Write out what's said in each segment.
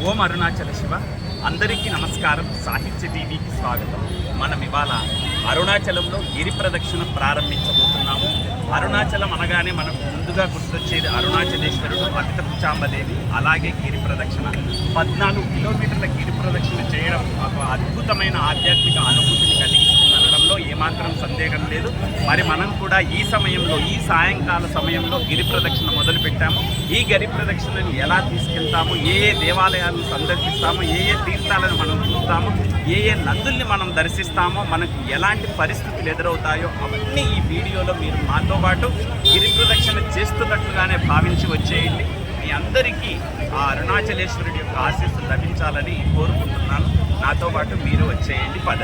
ఓం అరుణాచల శివ. అందరికీ నమస్కారం. సాహిత్య టీవీకి స్వాగతం. మనం ఇవాళ అరుణాచలంలో గిరి ప్రదక్షిణ ప్రారంభించబోతున్నాము. అరుణాచలం అనగానే మనకు ముందుగా గుర్తొచ్చేది అరుణాచలేశ్వరుడు, పతిత కుచాంబదేవి, అలాగే గిరి ప్రదక్షిణ. 14 కిలోమీటర్ల గిరి ప్రదక్షిణ చేయడం ఒక అద్భుతమైన ఆధ్యాత్మిక అనుభూతిని కలిగిస్తుందనడంలో ఏమాత్రం సందేహం లేదు. మరి మనం కూడా ఈ సమయంలో, ఈ సాయంకాల సమయంలో గిరి ప్రదక్షిణ మొదలుపెట్టాము. ఈ గిరి ప్రదక్షిణను ఎలా తీసుకెళ్తాము, ఏ దేవాలయాలను సందర్శిస్తాము, ఏ తీర్థాలను మనం చూస్తాము, ఏ నందుల్ని మనం దర్శిస్తామో, మనకు ఎలాంటి పరిస్థితులు ఎదురవుతాయో అవన్నీ ఈ వీడియోలో మీరు మాతో పాటు గిరి ప్రదక్షిణ చేస్తున్నట్లుగానే భావించి వచ్చేయండి. మీ అందరికీ ఆ అరుణాచలేశ్వరుడి యొక్క ఆశీస్సులు లభించాలని కోరుకుంటున్నాను. నాతో పాటు మీరు వచ్చేయండి. పద.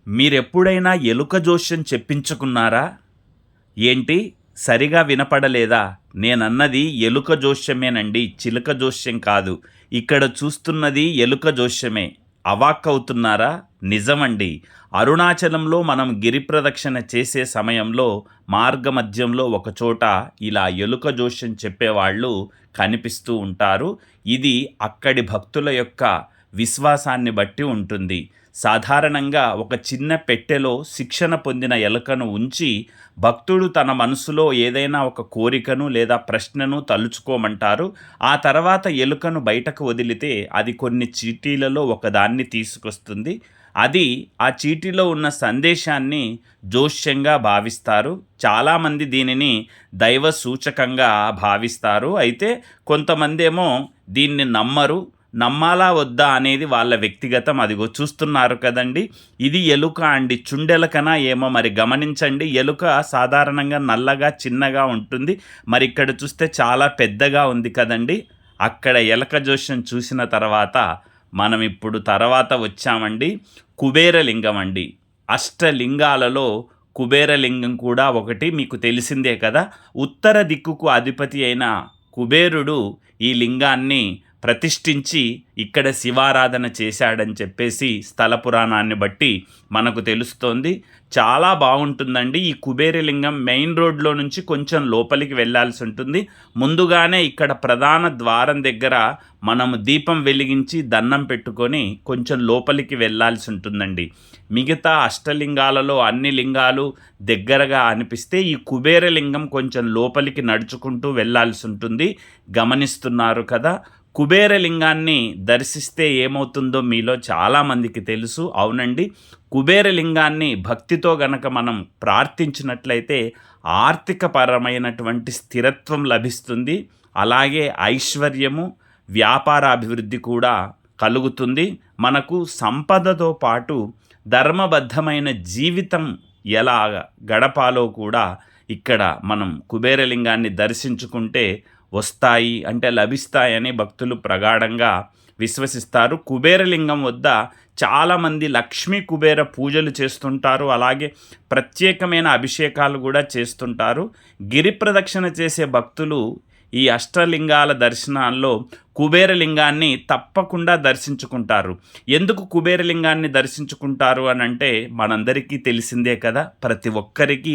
మీరెప్పుడైనా ఎలుక జోష్యం చెప్పించుకున్నారా? ఏంటి, సరిగా వినపడలేదా? నేనన్నది ఎలుక జోష్యమేనండి, చిలుక జోష్యం కాదు. ఇక్కడ చూస్తున్నది ఎలుక జోష్యమే. అవాక్కవుతున్నారా? నిజమండి. అరుణాచలంలో మనం గిరి ప్రదక్షిణ చేసే సమయంలో మార్గమధ్యంలో ఒకచోట ఇలా ఎలుక జోష్యం చెప్పేవాళ్ళు కనిపిస్తూ ఉంటారు. ఇది అక్కడి భక్తుల యొక్క విశ్వాసాన్ని బట్టి ఉంటుంది. సాధారణంగా ఒక చిన్న పెట్టెలో శిక్షణ పొందిన ఎలుకను ఉంచి భక్తుడు తన మనసులో ఏదైనా ఒక కోరికను లేదా ప్రశ్నను తలుచుకోమంటారు. ఆ తర్వాత ఎలుకను బయటకు వదిలితే అది కొన్ని చీటీలలో ఒకదాన్ని తీసుకొస్తుంది. అది ఆ చీటీలో ఉన్న సందేశాన్ని జోష్యంగా భావిస్తారు. చాలామంది దీనిని దైవ సూచకంగా భావిస్తారు. అయితే కొంతమంది ఏమో దీన్ని నమ్మాలా వద్దా అనేది వాళ్ళ వ్యక్తిగతం. అదిగో చూస్తున్నారు కదండి, ఇది ఎలుక అండి. చుండెలకనా ఏమో మరి గమనించండి. ఎలుక సాధారణంగా నల్లగా చిన్నగా ఉంటుంది, మరి ఇక్కడ చూస్తే చాలా పెద్దగా ఉంది కదండి. అక్కడ ఎలక జోష్యం చూసిన తర్వాత మనం ఇప్పుడు వచ్చామండి కుబేరలింగం అండి. అష్టలింగాలలో కుబేరలింగం కూడా ఒకటి, మీకు తెలిసిందే కదా. ఉత్తర దిక్కుకు అధిపతి అయిన కుబేరుడు ఈ లింగాన్ని ప్రతిష్ఠించి ఇక్కడ శివారాధన చేశాడని చెప్పేసి స్థల పురాణాన్ని బట్టి మనకు తెలుస్తోంది. చాలా బాగుంటుందండి. ఈ కుబేరలింగం మెయిన్ రోడ్లో నుంచి కొంచెం లోపలికి వెళ్ళాల్సి ఉంటుంది. ముందుగానే ఇక్కడ ప్రధాన ద్వారం దగ్గర మనము దీపం వెలిగించి దండం పెట్టుకొని కొంచెం లోపలికి వెళ్ళాల్సి ఉంటుందండి. మిగతా అష్టలింగాలలో అన్ని లింగాలు దగ్గరగా అనిపిస్తే ఈ కుబేరలింగం కొంచెం లోపలికి నడుచుకుంటూ వెళ్ళాల్సి ఉంటుంది. గమనిస్తున్నారు కదా. కుబేరలింగాన్ని దర్శిస్తే ఏమవుతుందో మీలో చాలామందికి తెలుసు. అవునండి, కుబేరలింగాన్ని భక్తితో గనక మనం ప్రార్థించినట్లయితే ఆర్థికపరమైనటువంటి స్థిరత్వం లభిస్తుంది. అలాగే ఐశ్వర్యము, వ్యాపారాభివృద్ధి కూడా కలుగుతుంది. మనకు సంపదతో పాటు ధర్మబద్ధమైన జీవితం ఎలా గడపాలో కూడా ఇక్కడ మనం కుబేరలింగాన్ని దర్శించుకుంటే వస్తాయి, అంటే లభిస్తాయని భక్తులు ప్రగాఢంగా విశ్వసిస్తారు. కుబేరలింగం వద్ద చాలామంది లక్ష్మీ కుబేర పూజలు చేస్తుంటారు. అలాగే ప్రత్యేకమైన అభిషేకాలు కూడా చేస్తుంటారు. గిరి ప్రదక్షిణ చేసే భక్తులు ఈ అష్టలింగాల దర్శనాల్లో కుబేరలింగాన్ని తప్పకుండా దర్శించుకుంటారు. ఎందుకు కుబేరలింగాన్ని దర్శించుకుంటారు అని అంటే మనందరికీ తెలిసిందే కదా. ప్రతి ఒక్కరికి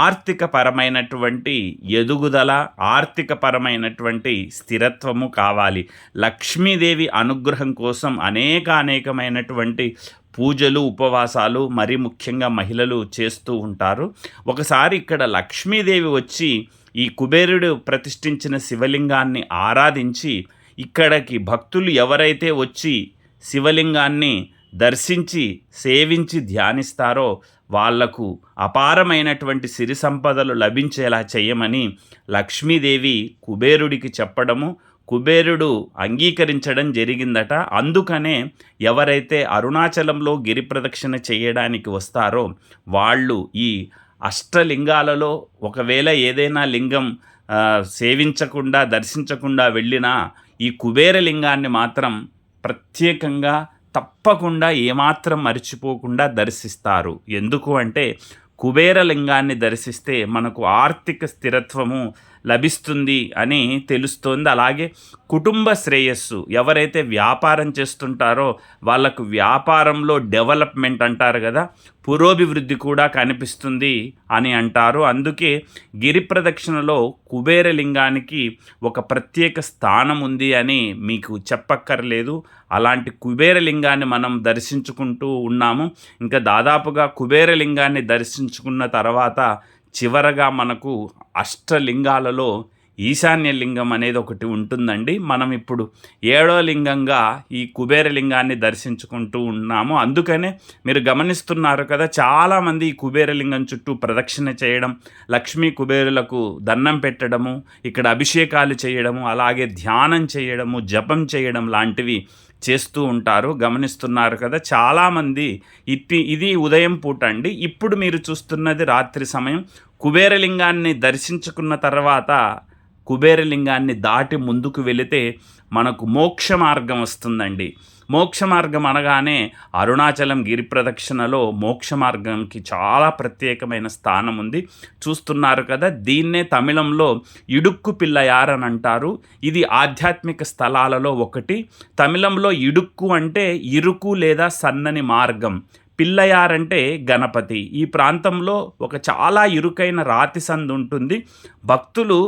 ఆర్థికపరమైనటువంటి ఎదుగుదల, ఆర్థికపరమైనటువంటి స్థిరత్వము కావాలి. లక్ష్మీదేవి అనుగ్రహం కోసం అనేకమైనటువంటి పూజలు, ఉపవాసాలు మరి ముఖ్యంగా మహిళలు చేస్తూ ఉంటారు. ఒకసారి ఇక్కడ లక్ష్మీదేవి వచ్చి ఈ కుబేరుడు ప్రతిష్ఠించిన శివలింగాన్ని ఆరాధించి ఇక్కడికి భక్తులు ఎవరైతే వచ్చి శివలింగాన్ని దర్శించి సేవించి ధ్యానిస్తారో వాళ్లకు అపారమైనటువంటి సిరి సంపదలు లభించేలా చేయమని లక్ష్మీదేవి కుబేరుడికి చెప్పడము, కుబేరుడు అంగీకరించడం జరిగిందట. అందుకనే ఎవరైతే అరుణాచలంలో గిరి ప్రదక్షిణ చేయడానికి వస్తారో వాళ్ళు ఈ అష్టలింగాలలో ఒకవేళ ఏదైనా లింగం సేవించకుండా, దర్శించకుండా వెళ్ళినా ఈ కుబేరలింగాన్ని మాత్రం ప్రత్యేకంగా తప్పకుండా ఏమాత్రం మర్చిపోకుండా దర్శిస్తారు. ఎందుకు అంటే కుబేరలింగాన్ని దర్శిస్తే మనకు ఆర్థిక స్థిరత్వము లభిస్తుంది అని తెలుస్తోంది. అలాగే కుటుంబ శ్రేయస్సు, ఎవరైతే వ్యాపారం చేస్తుంటారో వాళ్ళకు వ్యాపారంలో డెవలప్మెంట్ అంటారు కదా, పురోభివృద్ధి కూడా కనిపిస్తుంది అని అంటారు. అందుకే గిరి ప్రదక్షిణలో కుబేరలింగానికి ఒక ప్రత్యేక స్థానం ఉంది అని మీకు చెప్పక్కర్లేదు. అలాంటి కుబేరలింగాన్ని మనం దర్శించుకుంటూ ఉన్నాము. ఇంకా దాదాపుగా కుబేరలింగాన్ని దర్శించుకున్న తర్వాత చివరగా మనకు అష్టలింగాలలో ఈశాన్య లింగం అనేది ఒకటి ఉంటుందండి. మనం ఇప్పుడు 7వ లింగంగా ఈ కుబేరలింగాన్ని దర్శించుకుంటూ ఉన్నాము. అందుకనే మీరు గమనిస్తున్నారు కదా, చాలామంది ఈ కుబేరలింగం చుట్టూ ప్రదక్షిణ చేయడం, లక్ష్మీ కుబేరులకు దండం పెట్టడము, ఇక్కడ అభిషేకాలు చేయడము, అలాగే ధ్యానం చేయడము, జపం చేయడం లాంటివి చేస్తూ ఉంటారు. గమనిస్తున్నారు కదా, చాలామంది ఇది ఉదయం పూట అండి. ఇప్పుడు మీరు చూస్తున్నది రాత్రి సమయం. కుబేరలింగాన్ని దర్శించుకున్న తర్వాత కుబేరలింగాన్ని దాటి ముందుకు వెళితే మనకు మోక్ష మార్గం వస్తుందండి. మోక్ష మార్గం అనగానే అరుణాచలం గిరి ప్రదక్షిణలో మోక్ష మార్గంకి చాలా ప్రత్యేకమైన స్థానం ఉంది. చూస్తున్నారు కదా, దీన్నే తమిళంలో ఇడుక్కు పిల్లయార్ అని అంటారు. ఇది ఆధ్యాత్మిక స్థలాలలో ఒకటి. తమిళంలో ఇడుక్కు అంటే ఇరుకు లేదా సన్నని మార్గం, పిల్లయార్ అంటే గణపతి. ఈ ప్రాంతంలో ఒక చాలా ఇరుకైన రాతి సందు ఉంటుంది. భక్తులు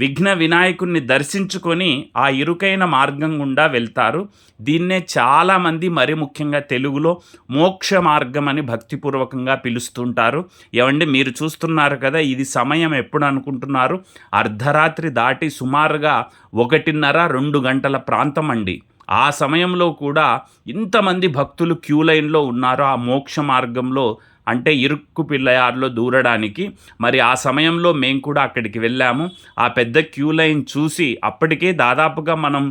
విఘ్న వినాయకుడిని దర్శించుకొని ఆ ఇరుకైన మార్గం గుండా వెళ్తారు. దీన్నే చాలామంది మరి ముఖ్యంగా తెలుగులో మోక్ష మార్గం అని భక్తిపూర్వకంగా పిలుస్తుంటారు. ఏమండి, మీరు చూస్తున్నారు కదా, ఇది సమయం ఎప్పుడు అనుకుంటున్నారు? అర్ధరాత్రి దాటి సుమారుగా 1:30-2 గంటల ప్రాంతం అండి. ఆ సమయంలో కూడా ఇంతమంది భక్తులు క్యూ లైన్లో ఉన్నారు ఆ మోక్ష మార్గంలో, అంటే ఇరుక్కు పిల్లయార్లో దూరడానికి. మరి ఆ సమయంలో మేము కూడా అక్కడికి వెళ్ళాము. ఆ పెద్ద క్యూ లైన్ చూసి అప్పటికే దాదాపుగా మనం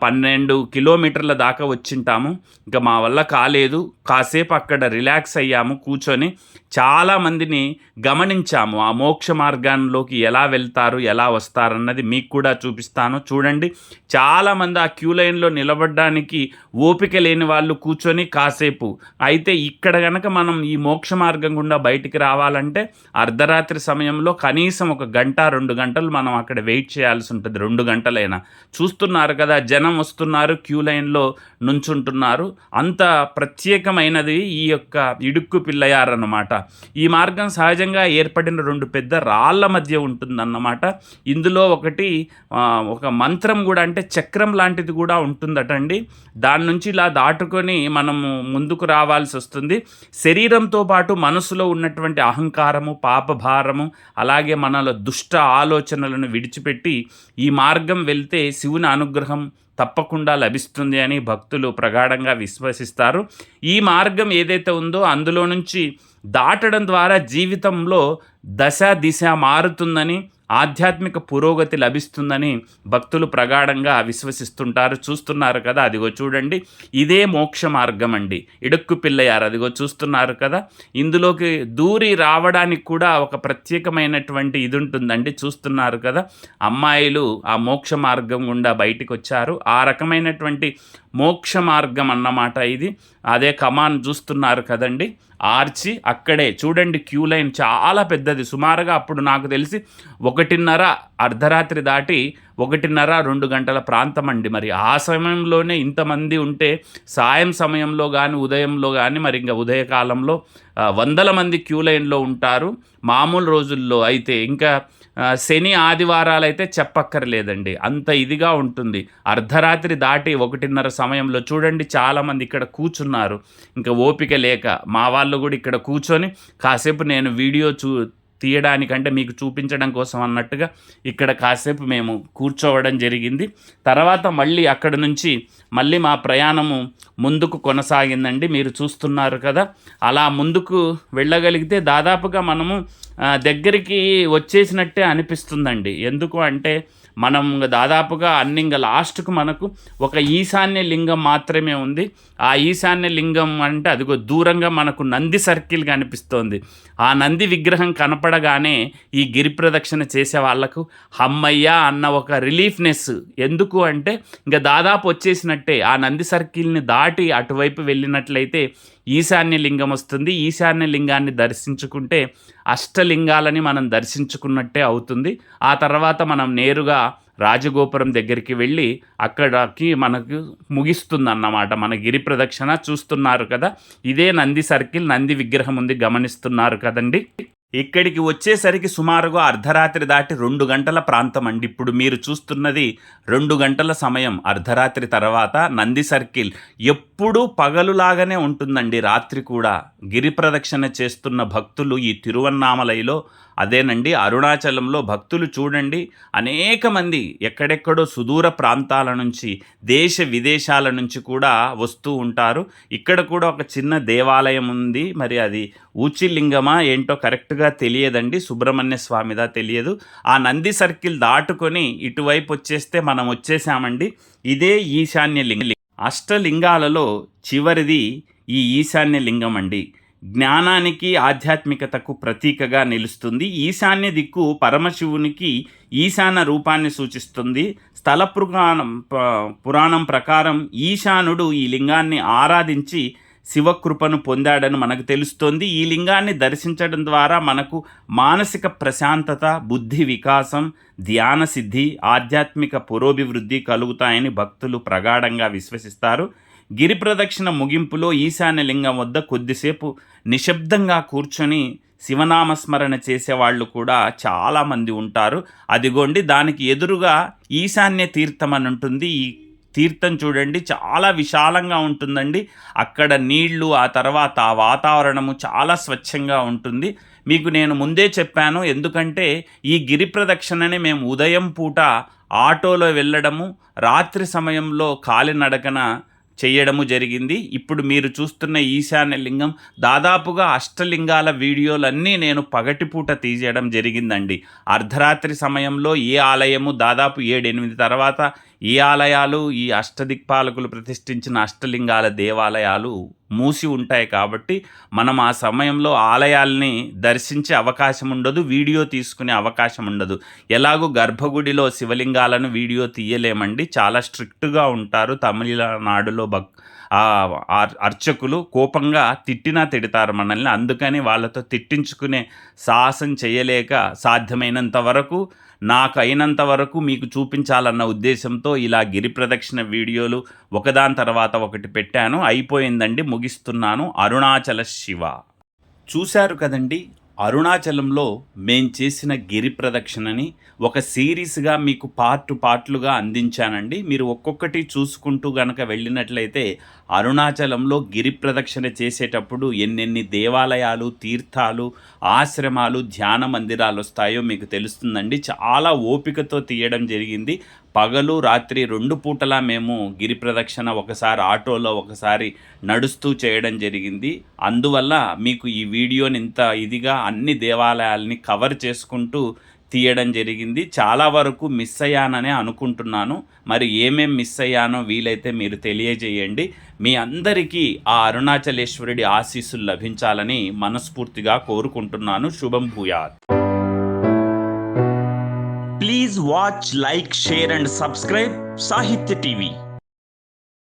12 కిలోమీటర్ల దాకా వచ్చింటాము. ఇంకా మా వల్ల కాలేదు. కాసేపు అక్కడ రిలాక్స్ అయ్యాము కూర్చొని. చాలామందిని గమనించాము. ఆ మోక్ష మార్గంలోకి ఎలా వెళ్తారు, ఎలా వస్తారన్నది మీకు కూడా చూపిస్తాను. చూడండి, చాలామంది ఆ క్యూ లైన్లో నిలబడడానికి ఓపిక లేని వాళ్ళు కూర్చొని కాసేపు. అయితే ఇక్కడ కనుక మనం ఈ మోక్ష మార్గం గుండా బయటికి రావాలంటే అర్ధరాత్రి సమయంలో కనీసం 1 గంట 2 గంటలు మనం అక్కడ వెయిట్ చేయాల్సి ఉంటుంది. 2 గంటలైనా. చూస్తున్నారు కదా, జనం వస్తున్నారు, క్యూ లైన్లో నుంచుంటున్నారు. అంత ప్రత్యేకమైనది ఈ యొక్క ఇడుక్కు పిల్లయార్ అన్నమాట. ఈ మార్గం సహజంగా ఏర్పడిన 2 పెద్ద రాళ్ళ మధ్య ఉంటుందన్నమాట. ఇందులో ఒక మంత్రం కూడా, అంటే చక్రం లాంటిది కూడా ఉంటుందటండి. దాని నుంచి ఇలా దాటుకొని మనము ముందుకు రావాల్సి వస్తుంది. శరీరంతో పాటు మనసులో ఉన్నటువంటి అహంకారము, పాపభారము, అలాగే మనలో దుష్ట ఆలోచనలను విడిచిపెట్టి ఈ మార్గం వెళ్తే శివుని అనుగ్రహం తప్పకుండా లభిస్తుంది అని భక్తులు ప్రగాఢంగా విశ్వసిస్తారు. ఈ మార్గం ఏదైతే ఉందో అందులో నుంచి దాటడం ద్వారా జీవితంలో దిశ మారుతుందని, ఆధ్యాత్మిక పురోగతి లభిస్తుందని భక్తులు ప్రగాఢంగా విశ్వసిస్తుంటారు. చూస్తున్నారు కదా, అదిగో చూడండి, ఇదే మోక్ష మార్గం అండి, ఇడుక్కు పిల్లయార్. అదిగో చూస్తున్నారు కదా, ఇందులోకి దూరి రావడానికి కూడా ఒక ప్రత్యేకమైనటువంటి ఇది ఉంటుందండి. చూస్తున్నారు కదా, అమ్మాయిలు ఆ మోక్ష మార్గం గుండా బయటికి వచ్చారు. ఆ రకమైనటువంటి మోక్ష మార్గం అన్నమాట ఇది. అదే కమాన్ చూస్తున్నారు కదండి, ఆర్చి అక్కడే చూడండి, క్యూ లైన్ చాలా పెద్దది. సుమారుగా అప్పుడు నాకు తెలిసి 1:30 అర్ధరాత్రి దాటి 1:30-2 గంటల ప్రాంతం అండి. మరి ఆ సమయంలోనే ఇంతమంది ఉంటే సాయం సమయంలో కానీ ఉదయంలో కానీ మరి ఇంకా ఉదయకాలంలో వందల మంది క్యూ లైన్లో ఉంటారు. మామూలు రోజుల్లో అయితే ఇంకా శని ఆదివారాలు అయితే చెప్పక్కర్లేదండి, అంత ఇదిగా ఉంటుంది. అర్ధరాత్రి దాటి 1:30 సమయంలో చూడండి చాలామంది ఇక్కడ కూర్చున్నారు. ఇంకా ఓపిక లేక మా వాళ్ళు కూడా ఇక్కడ కూర్చొని కాసేపు నేను వీడియో తీయడానికంటే మీకు చూపించడం కోసం అన్నట్టుగా ఇక్కడ కాసేపు మేము కూర్చోవడం జరిగింది. తర్వాత మళ్ళీ అక్కడ నుంచి మళ్ళీ మా ప్రయాణము ముందుకు కొనసాగిందండి. మీరు చూస్తున్నారు కదా, అలా ముందుకు వెళ్ళగలిగితే దాదాపుగా మనము దగ్గరికి వచ్చేసినట్టే అనిపిస్తుందండి. ఎందుకు అంటే మనం దాదాపుగా అన్ని ఇంకా లాస్ట్కు మనకు ఒక ఈశాన్య లింగం మాత్రమే ఉంది. ఆ ఈశాన్య లింగం అంటే అదిగో దూరంగా మనకు నంది సర్కిల్ కనిపిస్తోంది. ఆ నంది విగ్రహం కనపడగానే ఈ గిరి ప్రదక్షిణ చేసే వాళ్ళకు హమ్మయ్య అన్న ఒక రిలీఫ్నెస్. ఎందుకు అంటే ఇంకా దాదాపు వచ్చేసినట్టే. ఆ నంది సర్కిల్ని దాటి అటువైపు వెళ్ళినట్లయితే ఈశాన్య లింగం వస్తుంది. ఈశాన్య లింగాన్ని దర్శించుకుంటే అష్టలింగాలని మనం దర్శించుకున్నట్టే అవుతుంది. ఆ తర్వాత మనం నేరుగా రాజగోపురం దగ్గరికి వెళ్ళి అక్కడికి మనకు ముగిస్తుందన్నమాట మన గిరి ప్రదక్షిణ. చూస్తున్నారు కదా, ఇదే నంది సర్కిల్, నంది విగ్రహం ఉంది, గమనిస్తున్నారు కదండి. ఇక్కడికి వచ్చేసరికి సుమారుగా అర్ధరాత్రి దాటి 2 గంటల ప్రాంతం అండి. ఇప్పుడు మీరు చూస్తున్నది 2 గంటల సమయం. అర్ధరాత్రి తర్వాత నంది సర్కిల్ ఎప్పుడూ పగలులాగానే ఉంటుందండి, రాత్రి కూడా. గిరి ప్రదక్షిణ చేస్తున్న భక్తులు ఈ తిరువన్నామలైలో, అదేనండి అరుణాచలంలో భక్తులు చూడండి, అనేక మంది ఎక్కడెక్కడో సుదూర ప్రాంతాల నుంచి, దేశ విదేశాల నుంచి కూడా వస్తూ ఉంటారు. ఇక్కడ కూడా ఒక చిన్న దేవాలయం ఉంది, మరి అది ఊచిలింగమా ఏంటో కరెక్ట్గా తెలియదండి, సుబ్రహ్మణ్య స్వామిదా తెలియదు. ఆ నంది సర్కిల్ దాటుకొని ఇటువైపు వచ్చేస్తే మనం వచ్చేసామండి. ఇదే ఈశాన్య లింగం. అష్టలింగాలలో చివరిది ఈ ఈశాన్య లింగం అండి. జ్ఞానానికి ఆధ్యాత్మికతకు ప్రతీకగా నిలుస్తుంది. ఈశాన్య దిక్కు పరమశివునికి ఈశాన రూపాన్ని సూచిస్తుంది. స్థల పురాణం ప్రకారం ఈశానుడు ఈ లింగాన్ని ఆరాధించి శివకృపను పొందాడని మనకు తెలుస్తోంది. ఈ లింగాన్ని దర్శించడం ద్వారా మనకు మానసిక ప్రశాంతత, బుద్ధి వికాసం, ధ్యాన సిద్ధి, ఆధ్యాత్మిక పురోభివృద్ధి కలుగుతాయని భక్తులు ప్రగాఢంగా విశ్వసిస్తారు. గిరి ప్రదక్షిణ ముగింపులో ఈశాన్య లింగం వద్ద కొద్దిసేపు నిశ్శబ్దంగా కూర్చొని శివనామస్మరణ చేసేవాళ్ళు కూడా చాలామంది ఉంటారు. అదిగోండి దానికి ఎదురుగా ఈశాన్య తీర్థం అని ఉంటుంది. ఈ తీర్థం చూడండి, చాలా విశాలంగా ఉంటుందండి. అక్కడ నీళ్లు, ఆ తర్వాత ఆ వాతావరణము చాలా స్వచ్ఛంగా ఉంటుంది. మీకు నేను ముందే చెప్పాను, ఎందుకంటే ఈ గిరి ప్రదక్షిణని మేము ఉదయం పూట ఆటోలో వెళ్ళడము, రాత్రి సమయంలో కాలినడకన చేయడము జరిగింది. ఇప్పుడు మీరు చూస్తున్న ఈశాన్య లింగం దాదాపుగా అష్టలింగాల వీడియోలన్నీ నేను పగటిపూట తీసేయడం జరిగిందండి. అర్ధరాత్రి సమయంలో ఏ ఆలయము దాదాపు 7-8 తర్వాత ఈ ఆలయాలు, ఈ అష్టదిక్పాలకులు ప్రతిష్ఠించిన అష్టలింగాల దేవాలయాలు మూసి ఉంటాయి. కాబట్టి మనం ఆ సమయంలో ఆలయాల్ని దర్శించే అవకాశం ఉండదు, వీడియో తీసుకునే అవకాశం ఉండదు. ఎలాగూ గర్భగుడిలో శివలింగాలను వీడియో తీయలేమండి, చాలా స్ట్రిక్ట్గా ఉంటారు తమిళనాడులో అర్చకులు. కోపంగా తిట్టినా తిడతారు మనల్ని. అందుకని వాళ్ళతో తిట్టించుకునే సాహసం చేయలేక సాధ్యమైనంత వరకు, నాకు అయినంత వరకు మీకు చూపించాలన్న ఉద్దేశంతో ఇలా గిరి ప్రదక్షిణ వీడియోలు ఒకదాని తర్వాత ఒకటి పెట్టాను. అయిపోయిందండి, ముగిస్తున్నాను. అరుణాచల శివ. చూశారు కదండి, అరుణాచలంలో మేం చేసిన గిరి ప్రదక్షిణని ఒక సిరీస్గా మీకు పార్ట్లుగా అందించానండి. మీరు ఒక్కొక్కటి చూసుకుంటూ గనక వెళ్ళినట్లయితే అరుణాచలంలో గిరి ప్రదక్షిణ చేసేటప్పుడు ఎన్నెన్ని దేవాలయాలు, తీర్థాలు, ఆశ్రమాలు, ధ్యాన మందిరాలు వస్తాయో మీకు తెలుస్తుందండి. చాలా ఓపికతో తీయడం జరిగింది. పగలు రాత్రి 2 పూటలా మేము గిరి ప్రదక్షిణ ఒకసారి ఆటోలో, ఒకసారి నడుస్తూ చేయడం జరిగింది. అందువల్ల మీకు ఈ వీడియోని ఇంత ఇదిగా అన్ని దేవాలయాల్ని కవర్ చేసుకుంటూ తీయడం జరిగింది. చాలా వరకు మిస్ అయ్యాననే అనుకుంటున్నాను. మరి ఏమేం మిస్ అయ్యానో వీలైతే మీరు తెలియజేయండి. మీ అందరికీ ఆ అరుణాచలేశ్వరుడి ఆశీస్సులు లభించాలని మనస్ఫూర్తిగా కోరుకుంటున్నాను. శుభం భూయాత్. Please watch, like, share and subscribe Sahitya TV.